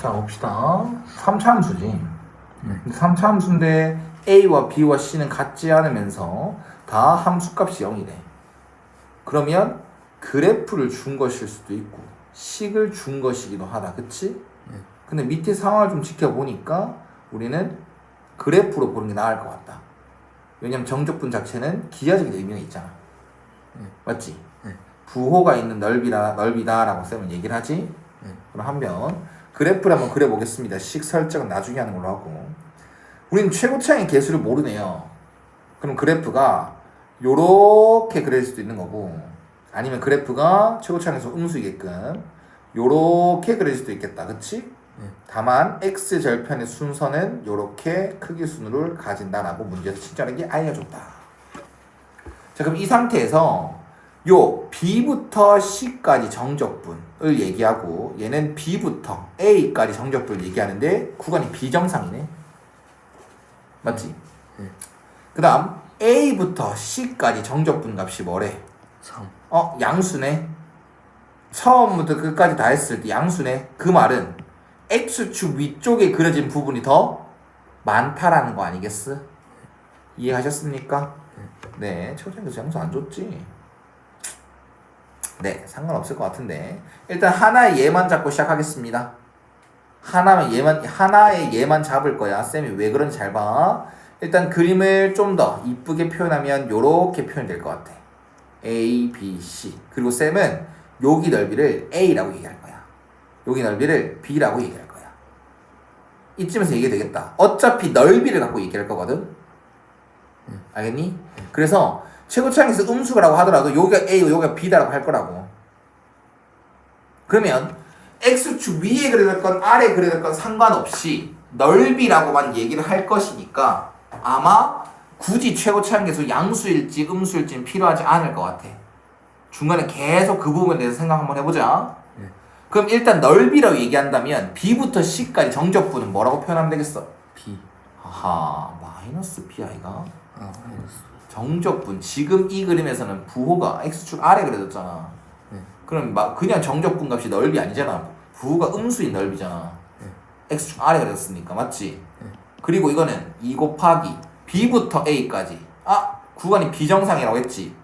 자 봅시다. 3차 함수지. 3차 함수인데 A와 B와 C는 같지 않으면서 다 함수값이 0이래. 그러면 그래프를 준 것일 수도 있고 식을 준 것이기도 하다. 그치? 근데 밑에 상황을 좀 지켜보니까 우리는 그래프로 보는 게 나을 것 같다. 왜냐면 정적분 자체는 기하적인 의미가 있잖아. 맞지? 부호가 있는 넓이다라고 쌤은 얘기를 하지. 그럼 한번 그래프를 한번 그려보겠습니다. 식 설정은 나중에 하는 걸로 하고. 우리는 최고차의 개수를 모르네요. 그럼 그래프가 요렇게 그릴 수도 있는 거고, 아니면 그래프가 최고차의 개수 음수이게끔 요렇게 그릴 수도 있겠다. 그치? 다만 x절편의 순서는 요렇게 크기 순으로 가진다라고 문제에서 친절하게 알려줬다. 자, 그럼 이 상태에서 요 B부터 C까지 정적분을 얘기하고, 얘는 B부터 A까지 정적분을 얘기하는데 구간이 비정상이네. 맞지? 그 다음 A부터 C까지 정적분 값이 뭐래? 3. 양수네. 처음부터 끝까지 다 했을 때 양수네. 그 말은 X축 위쪽에 그려진 부분이 더 많다라는 거 아니겠어? 이해하셨습니까? 네, 최고차의 양수 안 줬지? 네, 상관없을 것 같은데 일단 하나의 예만 잡고 시작하겠습니다. 하나의 예만 잡을 거야. 쌤이 왜 그런지 잘 봐. 일단 그림을 좀 더 이쁘게 표현하면 요렇게 표현될 것 같아. A, B, C. 그리고 쌤은 여기 넓이를 A라고 얘기할 거야. 여기 넓이를 B라고 얘기할 거야. 이쯤에서 얘기가 되겠다. 어차피 넓이를 갖고 얘기할 거거든. 알겠니? 그래서 최고차항에서 음수라고 하더라도 여기가 A고 여기가 B다라고 할 거라고. 그러면 X축 위에 그려질 건 아래에 그려질 건 상관없이 넓이라고만 얘기를 할 것이니까 아마 굳이 최고차항계수 양수일지 음수일지는 필요하지 않을 것 같아. 중간에 계속 그 부분에 대해서 생각 한번 해보자. 그럼 일단 넓이라고 얘기한다면 B부터 C까지 정적분은 뭐라고 표현하면 되겠어? B. 아하, 마이너스 B 아이가? 마이너스. 정적분. 지금 이 그림에서는 부호가 X축 아래 그려졌잖아. 그럼 그냥 정적분 값이 넓이 아니잖아. 부호가 음수인 넓이잖아. X축 아래 그려졌으니까. 맞지? 그리고 이거는 2 곱하기 B부터 A까지. 구간이 비정상이라고 했지.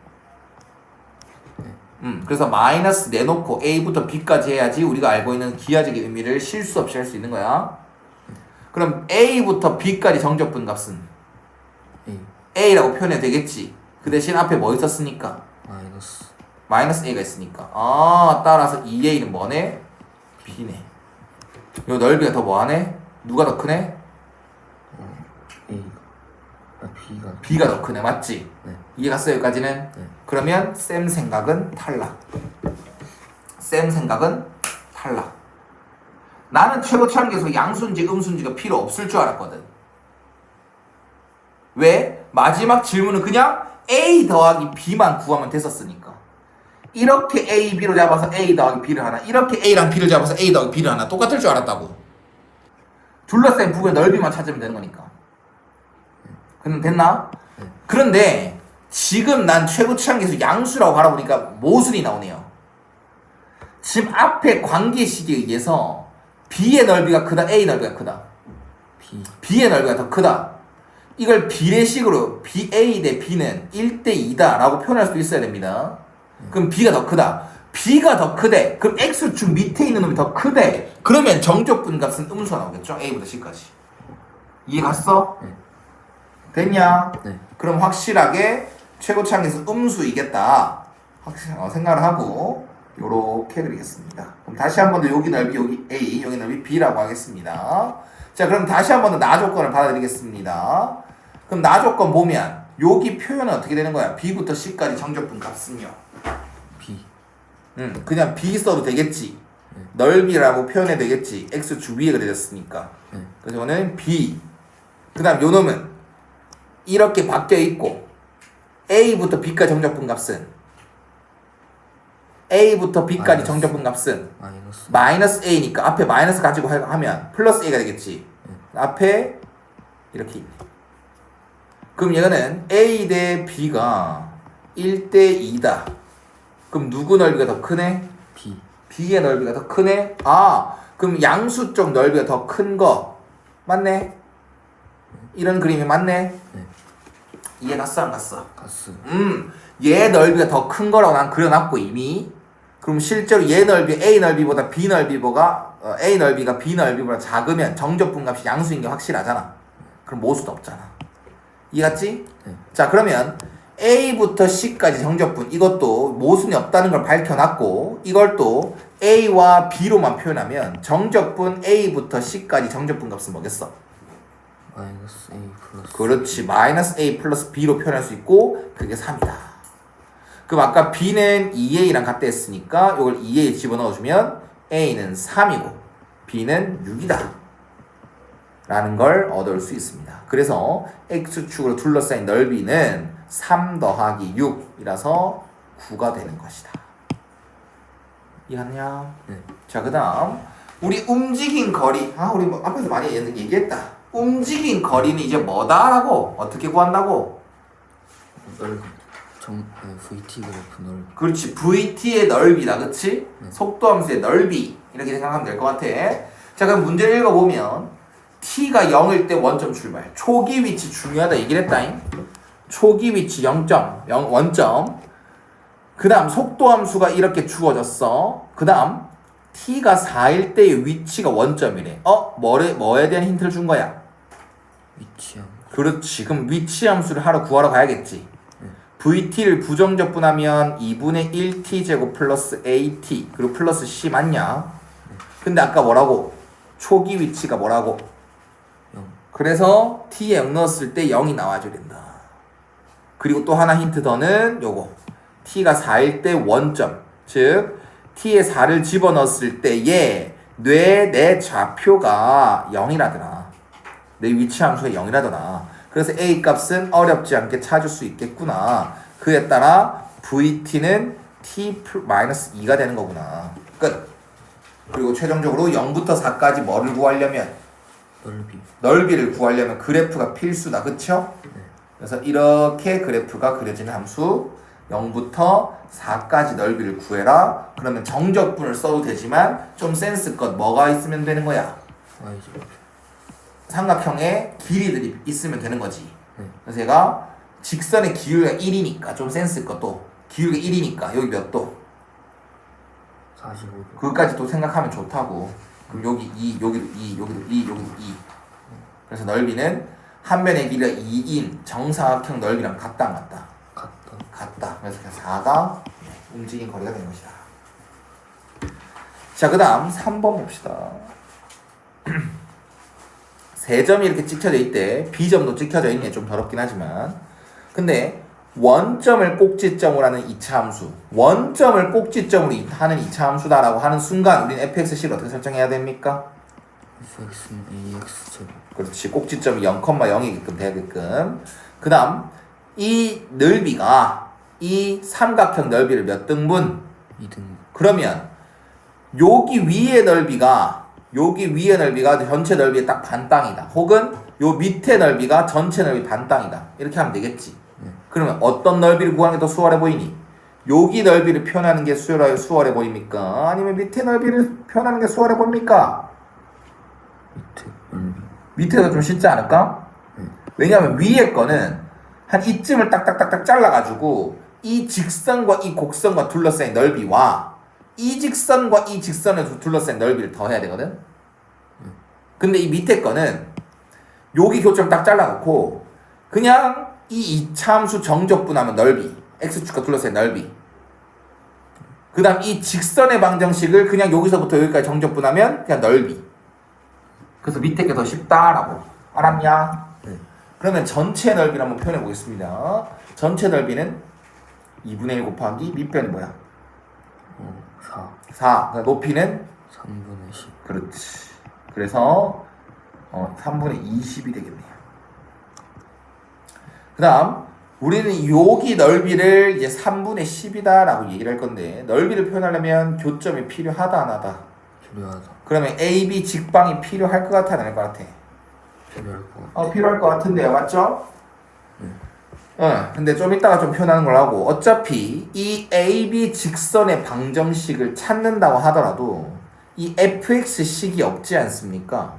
그래서 마이너스 내놓고 A부터 B까지 해야지 우리가 알고 있는 기하적인 의미를 실수 없이 할 수 있는 거야. 그럼 A부터 B까지 정적분 값은 A. A라고 표현해도 되겠지. 그 대신 앞에 뭐 있었으니까? 마이너스. 마이너스 A가 있으니까. 따라서 2A는 뭐네? B네. 요 넓이가 더 뭐하네? 누가 더 크네? A가. B가. B가 더 크네. 맞지? 네. 이해갔어 여기까지는? 네. 그러면 쌤 생각은 탈락. 쌤 생각은 탈락. 나는 최고차항계수 양수인지 음수인지가 필요 없을 줄 알았거든. 왜? 마지막 질문은 그냥 A 더하기 B만 구하면 됐었으니까. 이렇게 A, B로 잡아서 A 더하기 B를 하나, 이렇게 A랑 B를 잡아서 A 더하기 B를 하나 똑같을 줄 알았다고. 둘러싸인 부분의 넓이만 찾으면 되는 거니까. 그럼 됐나? 그런데 지금 난 최고차항계수 양수라고 바라보니까 모순이 나오네요. 지금 앞에 관계식에 의해서 B의 넓이가 크다, A 넓이가 크다? B. B의 넓이가 더 크다. 이걸 비례식으로 A 대 B는 1대 2다 라고 표현할 수도 있어야 됩니다. 그럼 B가 더 크다. B가 더 크대. 그럼 X축 밑에 있는 놈이 더 크대. 그러면 정적분 값은 음수가 나오겠죠? A부터 C까지. 이해 갔어? 됐냐? 네. 그럼 확실하게 최고차항에서 음수이겠다. 생각을 하고 요렇게 그리겠습니다. 그럼 다시 한 번 더 여기 넓이 여기 A, 여기 넓이 B라고 하겠습니다. 자, 그럼 다시 한 번 더 나 조건을 받아들이겠습니다. 그럼 나 조건 보면 여기 표현은 어떻게 되는 거야? B부터 C까지 정적분 값은요? B. 그냥 B 써도 되겠지. 넓이라고 표현해도 되겠지. X축 위에 그려졌으니까. 그래서 이거는 B. 그 다음 요 놈은 이렇게 바뀌어 있고 A부터 B까지 정적분 값은 A부터 B까지 정적분 값은 마이너스. 마이너스 A니까 앞에 마이너스 가지고 하면 플러스 A가 되겠지. 앞에 이렇게 있네. 그럼 얘는 A 대 B가 1대 2다. 그럼 누구 넓이가 더 크네? B. B의 넓이가 더 크네? 그럼 양수 쪽 넓이가 더 큰 거 맞네? 이런 그림이 맞네? 네. 이해 갔어 안 갔어? 갔어. 얘 넓이가 더 큰 거라고 난 그려놨고 이미. 그럼 실제로 얘 넓이 A 넓이보다 B 넓이보다 A 넓이가 B 넓이보다 작으면 정적분 값이 양수인 게 확실하잖아. 그럼 모수도 없잖아. 이해갔지? 네. 자 그러면 A부터 C까지 정적분 이것도 모순이 없다는 걸 밝혀놨고 이걸 또 A와 B로만 표현하면 정적분 A부터 C까지 정적분 값은 뭐겠어? 마이너스 A 플러스 그렇지. 마이너스 A 플러스 B로 표현할 수 있고 그게 3이다. 그럼 아까 B는 2A랑 같다 했으니까 이걸 2A에 집어넣어주면 A는 3이고 B는 6이다 라는 걸 얻을 수 있습니다. 그래서 X축으로 둘러싸인 넓이는 3 더하기 6이라서 9가 되는 것이다. 이해했냐? 네. 자, 그 다음 우리 움직인 거리 우리 뭐 앞에서 많이 얘기했다. 움직인 거리는 이제 뭐다라고 어떻게 구한다고? 넓이 VT 그래프 넓이. 그렇지. VT의 넓이다. 그치? 속도함수의 넓이 이렇게 생각하면 될 것 같아. 자 그럼 문제를 읽어보면 t가 0일 때 원점 출발 초기 위치 중요하다 얘기를 했다잉. 초기 위치 0점 원점. 그 다음 속도함수가 이렇게 주어졌어. 그 다음 t가 4일 때의 위치가 원점이래. 뭐에 대한 힌트를 준 거야? 위치함. 그렇지. 그럼 위치함수를 하러 구하러 가야겠지. VT를 부정적분하면 2분의 1t제곱 플러스 AT 그리고 플러스 C 맞냐? 근데 아까 뭐라고? 초기 위치가 뭐라고? 0. 그래서 t에 0 넣었을 때 0이 나와줘야 된다. 그리고 또 하나 힌트 더는 요거 t가 4일 때 원점 즉 t에 4를 집어넣었을 때에 내 좌표가 0이라더라. 내 위치함수가 0이라더라. 그래서 A 값은 어렵지 않게 찾을 수 있겠구나. 그에 따라 VT는 T-2가 되는 거구나. 끝. 그리고 최종적으로 0부터 4까지 뭐를 구하려면? 넓이. 넓이를 구하려면 그래프가 필수다. 그쵸? 네. 그래서 이렇게 그래프가 그려지는 함수 0부터 4까지 넓이를 구해라. 그러면 정적분을 써도 되지만 좀 센스껏 뭐가 있으면 되는 거야? Y제곱. 삼각형의 길이들이 있으면 되는 거지. 네. 그래서 얘가 직선의 기울기가 1이니까 좀 센스있고 또 기울기가 1이니까 여기 몇 도? 45도. 그것까지 또 생각하면 좋다고. 그럼 여기 2, 여기도 2, 여기도 2, 여기도 2. 그래서 넓이는 한 면의 길이가 2인 정사각형 넓이랑 같다 안 같다? 같다. 같다. 그래서 그냥 4가 움직인 거리가 된 것이다. 자, 그 다음 3번 봅시다. 세 점이 이렇게 찍혀져 있대. B점도 찍혀져 있네. 좀 더럽긴 하지만. 근데 원점을 꼭지점으로 하는 2차 함수. 원점을 꼭지점으로 하는 2차 함수다라고 하는 순간 우리는 fxc를 어떻게 설정해야 됩니까? fx는 ax제곱. 그렇지. 꼭지점이 0,0이게끔 되게끔. 그 다음 이 넓이가 이 삼각형 넓이를 몇 등분? 2등분. 그러면 여기 위의 넓이가 전체 넓이의 딱 반땅이다. 혹은 요 밑에 넓이가 전체 넓이 반땅이다. 이렇게 하면 되겠지. 그러면 어떤 넓이를 구하는 게 더 수월해 보이니? 여기 넓이를 표현하는 게 수월해 보입니까? 아니면 밑에 넓이를 표현하는 게 수월해 보입니까? 밑에 넓이. 밑에가 좀 쉽지 않을까? 왜냐하면 위에 거는 한 이쯤을 딱딱딱딱 잘라가지고 이 직선과 이 곡선과 둘러싸인 넓이와 이 직선과 이 직선에 둘러싸인 넓이를 더해야 되거든? 근데 이 밑에 거는 여기 교점 딱 잘라놓고 그냥 이 2차 함수 정적분하면 넓이 x축과 둘러싸인 넓이 그 다음 이 직선의 방정식을 그냥 여기서부터 여기까지 정적분하면 그냥 넓이. 그래서 밑에 게 더 쉽다라고. 알았냐? 네. 그러면 전체 넓이를 한번 표현해 보겠습니다. 전체 넓이는 2분의 1 곱하기 밑변이 뭐야? 4. 4. 그러니까 높이는 3분의 10. 그렇지. 그래서 3분의 20이 되겠네요. 그 다음 우리는 여기 넓이를 이제 3분의 10이다 라고 얘기를 할 건데 넓이를 표현하려면 교점이 필요하다 안 하다? 필요하다. 그러면 AB 직방이 필요할 것 같아 안 할 것 같아? 필요할 것 같아. 필요할 것 같은데요. 맞죠? 근데 좀 이따가 좀 표현하는 걸 하고 어차피 이 AB 직선의 방정식을 찾는다고 하더라도 이 fx식이 없지 않습니까?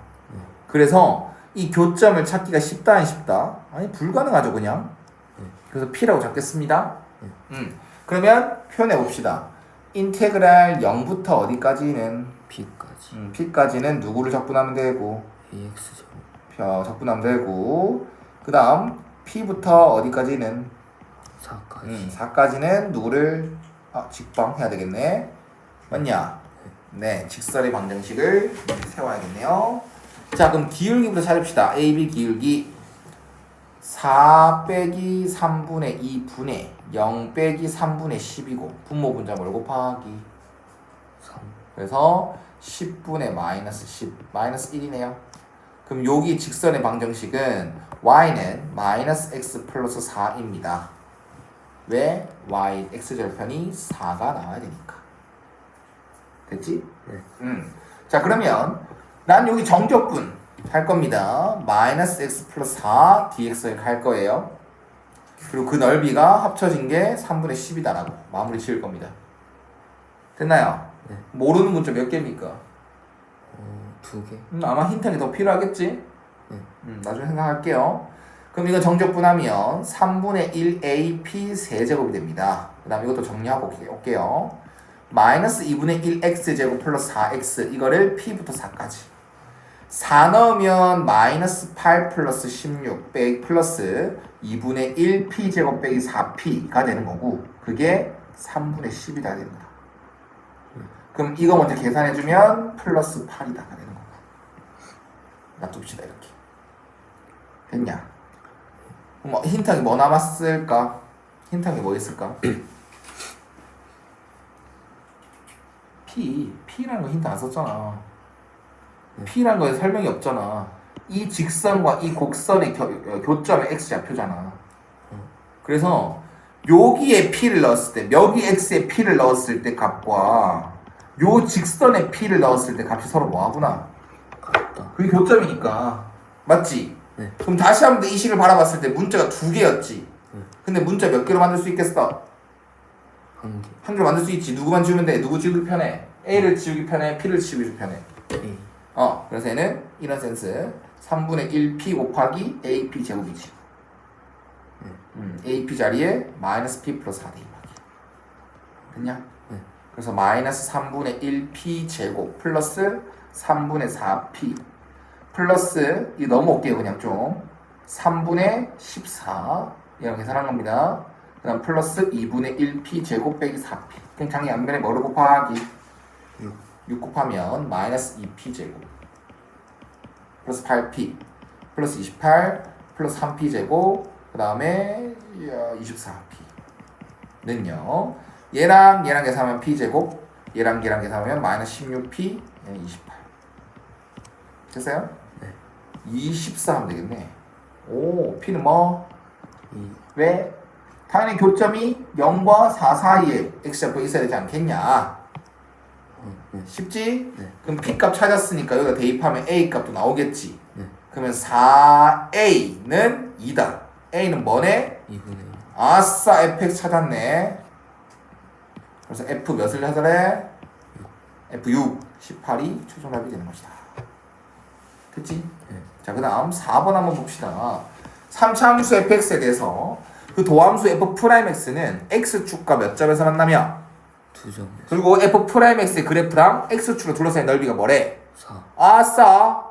그래서 이 교점을 찾기가 쉽다 안 쉽다? 아니 불가능하죠 그냥. 그래서 p라고 잡겠습니다. 그러면 표현해 봅시다. 인테그랄 0부터 어디까지는 P까지 p까지는 누구를 적분하면 되고 AX 제곱 적분하면 되고 그 다음 p부터 어디까지는 4까지 4까지는 누구를 직방 해야 되겠네. 맞냐? 네, 직선의 방정식을 세워야겠네요. 자, 그럼 기울기부터 찾읍시다. AB 기울기 4 빼기 3분의 2분의 0 빼기 3분의 10이고 분모 분자 뭘 곱하기 3 그래서 10분의 마이너스 10 마이너스 1이네요. 그럼 여기 직선의 방정식은 y는 마이너스 x 플러스 4입니다. 왜? y x절편이 4가 나와야 되니까. 됐지? 네. 자 그러면 난 여기 정적분 할 겁니다. 마이너스 x 플러스 4 dx를 할 거예요. 그리고 그 넓이가 합쳐진 게 3분의 10이다라고 마무리 지을 겁니다. 됐나요? 네. 모르는 문자 몇 개입니까? 2개 아마 힌트가 더 필요하겠지? 네. 나중에 생각할게요. 그럼 이거 정적분하면 3분의 1 AP 세제곱이 됩니다. 그 다음 이것도 정리하고 올게요. 마이너스 2분의 1 X제곱 플러스 4X 이거를 P부터 4까지 4 넣으면 마이너스 8 플러스 16 빼기 플러스 2분의 1 P제곱 빼기 4P가 되는 거고 그게 3분의 10이다 되는 거다. 그럼 이거 먼저 계산해주면 플러스 8이다가 되는 거고 놔둡시다 이렇게. 됐냐? 그럼 힌트하기 뭐 남았을까? 힌트하기 뭐 있을까? P라는 거 힌트 안 썼잖아. P라는 거에 설명이 없잖아. 이 직선과 이 곡선의 교점의 X좌표잖아. 그래서 여기에 P를 넣었을 때, 여기 X에 P를 넣었을 때 값과 요 직선에 P를 넣었을 때 값이 서로 뭐하구나? 같다 그게 교점이니까. 맞지? 네. 그럼 다시 한번 이 식을 바라봤을 때 문자가 2개였지. 근데 문자 몇 개로 만들 수 있겠어? 1개 한 개로 만들 수 있지. 누구만 지우면 돼? 누구 지우기 편해? A를 지우기 편해? P를 지우기 편해? A 그래서 얘는 이런 센스 3분의 1P 곱하기 AP 제곱이지. AP 자리에 마이너스 P 플러스 4 대입하기. 됐냐? 네. 그래서 마이너스 3분의 1P 제곱 플러스 3분의 4P 플러스 이 넘어올게요 그냥 좀 3분의 14 이런 계산한 겁니다. 그 다음 플러스 2분의 1P 제곱 빼기 4P 그냥 장의 양면에 뭐를 곱하기 6 곱하면 마이너스 2P 제곱 플러스 8P 플러스 28 플러스 3P 제곱 그 다음에 24P 는요 얘랑 계산하면 P 제곱 얘랑 계산하면 마이너스 16P 얘는 28 됐어요? 네. 24 하면 되겠네. 오 P는 뭐? 2 왜? 당연히 교점이 0과 4 사이에 X좌표 있어야 되지 않겠냐? 네. 쉽지? 네. 그럼 P값 찾았으니까 여기다 대입하면 A값도 나오겠지. 네. 그러면 4A는 2다. A는 뭐네? 2분의 1 아싸 fx 찾았네. 그래서 F 몇을 찾아래? F6 18이 최종 답이 되는 것이다. 됐지? 네. 자, 그 다음 4번 한번 봅시다. 3차 함수 fx에 대해서 그 도함수 f'x는 x축과 몇 점에서 만나며 2점 그리고 f'x의 그래프랑 x축을 둘러싸인 넓이가 뭐래? 4 아싸!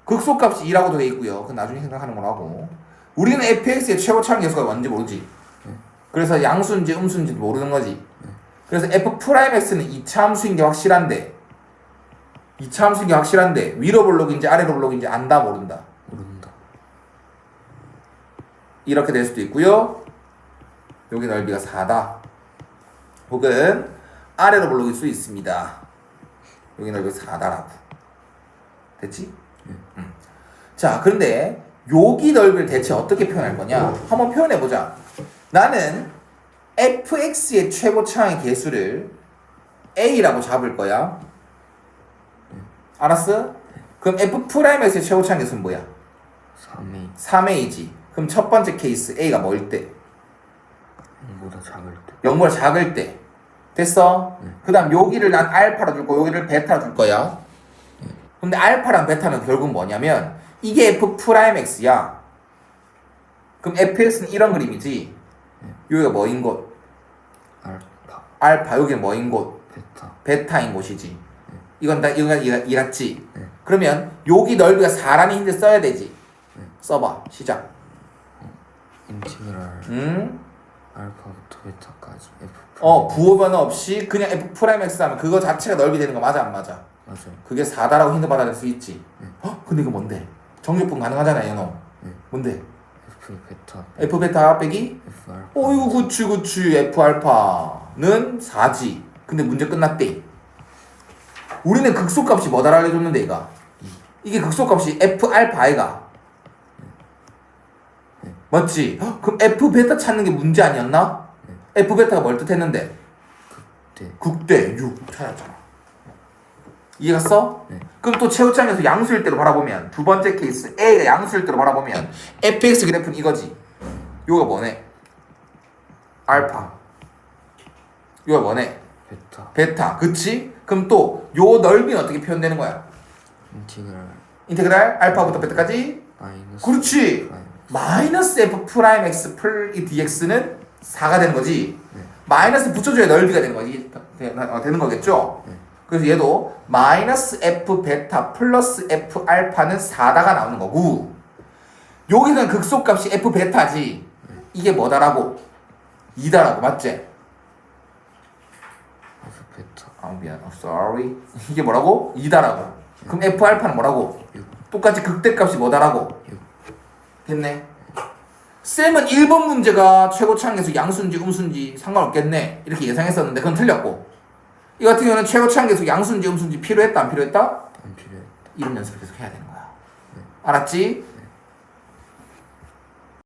극소값이 2라고도 돼 있고요. 그건 나중에 생각하는 거라고. 우리는 fx의 최고차항 계수가 뭔지 모르지. 그래서 양수인지 음수인지도 모르는 거지. 그래서 f'x는 2차 함수인 게 확실한데 위로 볼록인지 아래로 볼록인지 안다 모른다. 모른다 이렇게 될 수도 있고요. 여기 넓이가 4다. 혹은 아래로 볼록일 수 있습니다. 여기 넓이가 4다라고. 됐지? 자, 그런데 여기 넓이를 대체 어떻게 표현할 거냐? 한번 표현해 보자. 나는 fx의 최고차항의 개수를 a라고 잡을 거야. 알았어? 그럼 f'x의 최고차항 개수는 뭐야? 3A 3a지. 그럼 첫 번째 케이스 a가 뭐일 때? 0보다 작을 때 0보다 작을 때. 됐어? 그 다음 여기를 난 알파로 줄 거고 여기를 베타로 줄 거야. 근데 알파랑 베타는 결국 뭐냐면 이게 f 프라임 x야. 그럼 fx는 이런 그림이지. 여기가 뭐인 곳? 알파 알파. 여기는 뭐인 곳? 베타 베타인 곳이지. 이건 다 이거가 이같지. 그러면 여기 넓이가 4라는 힌트 써야 되지. 써봐. 시작. 인티그랄 알파부터 베타까지 f 부호 변화 없이 그냥 f 프라임 x 하면 그거 자체가 넓이 되는 거 맞아 안 맞아? 맞아요. 그게 4다라고 힌트 받아낼 수 있지. 근데 이거 뭔데? 정육분 가능하잖아 얘너. 뭔데? f 베타 f 베타 빼기? f 알파 어이구 그치 f 알파는 4지. 근데 문제 끝났대. 우리는 극소값이 뭐다라 알려줬는데 이거. 이게 극소값이 f 알파 아이가. 맞지? 그럼 f 베타 찾는 게 문제 아니었나? f 베타가 뭘 뜻했는데? 네. 극대 6 찾았잖아. 이해갔어? 네. 그럼 또 최후창에서 양수일 대로 바라보면 두 번째 케이스 A가 양수일 대로 바라보면 fx 그래프는 이거지. 요거 뭐네? 알파. 요거 뭐네? 베타 베타. 그치? 그럼 또 요 넓이는 어떻게 표현되는 거야? 인티그랄 인테그랄 알파부터 베타까지? 마이너스 그렇지. 프라임 마이너스 f 프라임 x 풀 이 dx는 4가 되는 거지. 네. 마이너스 붙여줘야 넓이가 되는 거지. 되는 거겠죠? 네. 그래서 얘도 마이너스 f 베타 플러스 f 알파는 4다가 나오는 거고 여기서는 극소값이 f 베타지. 이게 뭐다라고? 2다라고 맞지? f 베타 미안. sorry. 이게 뭐라고? 2다라고. 그럼 f 알파는 뭐라고? 6 똑같이 극대값이 뭐다라고? 6 됐네. 쌤은 1번 문제가 최고차항계수 양수인지 음수인지 상관없겠네 이렇게 예상했었는데 그건 틀렸고 이 같은 경우는 최고차항계수 양수인지 음수인지 필요했다 안 필요했다? 안 필요해. 이런 연습을 계속 해야 되는 거야. 알았지?